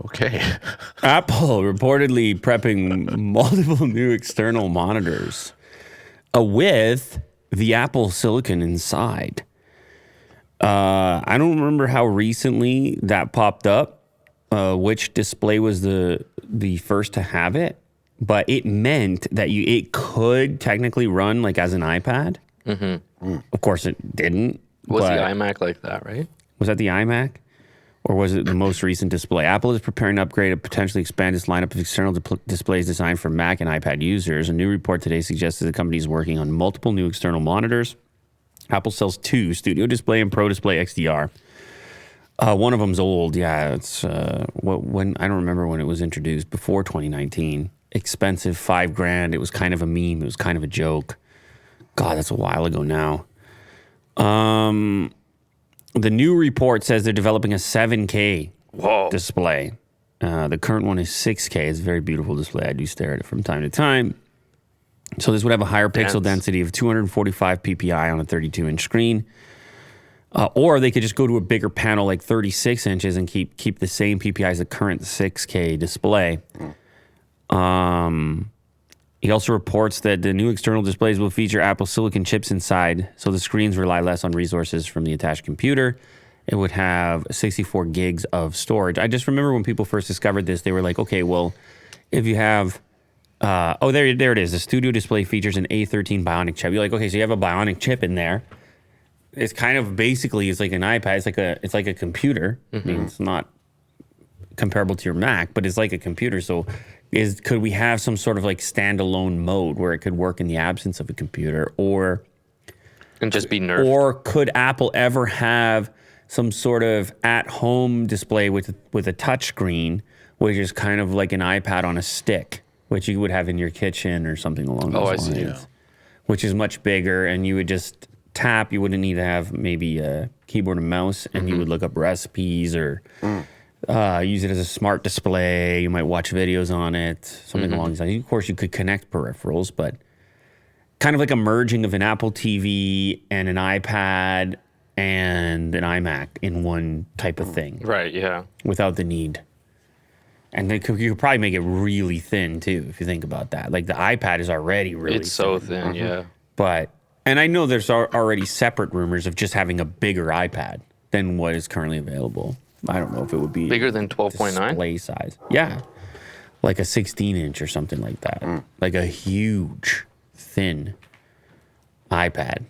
Okay. Apple reportedly prepping multiple new external monitors with the Apple Silicon inside. I don't remember how recently that popped up, which display was the first to have it, but it meant that it could technically run like as an iPad. Mm-hmm. Of course, it didn't. Was the iMac like that, right? Was that the iMac? Or was it the most recent display? Apple is preparing to upgrade and potentially expand its lineup of external displays designed for Mac and iPad users. A new report today suggests that the company is working on multiple new external monitors. Apple sells two, Studio Display and Pro Display XDR. One of them's old. Yeah, it's when I don't remember when it was introduced, before 2019. Expensive, $5,000. It was kind of a meme. It was kind of a joke. God, that's a while ago now. The new report says they're developing a 7K display. The current one is 6K. It's a very beautiful display. I do stare at it from time to time. So this would have a higher pixel density of 245 ppi on a 32-inch screen. Or they could just go to a bigger panel like 36 inches and keep the same PPI as the current 6K display. He also reports that the new external displays will feature Apple Silicon chips inside, so the screens rely less on resources from the attached computer. It would have 64 gigs of storage. I just remember when people first discovered this, they were like, okay, well, if you have... there it is. The Studio Display features an A13 Bionic chip. You're like, okay, so you have a Bionic chip in there. It's kind of basically, it's like an iPad. It's like a computer. Mm-hmm. I mean, it's not comparable to your Mac, but it's like a computer. So could we have some sort of like standalone mode where it could work in the absence of a computer, and just be nerfed? Or could Apple ever have some sort of at-home display with a touch screen, which is kind of like an iPad on a stick, which you would have in your kitchen or something along those lines? See. Yeah. Which is much bigger, and you would just tap. You wouldn't need to have maybe a keyboard and mouse, and you would look up recipes or use it as a smart display. You might watch videos on it, something along these lines. Of course, you could connect peripherals, but kind of like a merging of an Apple TV and an iPad and an iMac in one type of thing. Right, yeah. Without the need. And you could probably make it really thin, too, if you think about that. Like, the iPad is already really thin. It's so thin, yeah. And I know there's already separate rumors of just having a bigger iPad than what is currently available. I don't know if it would be... Bigger than 12.9? Display size. Yeah. Like a 16-inch or something like that. Like a huge, thin iPad.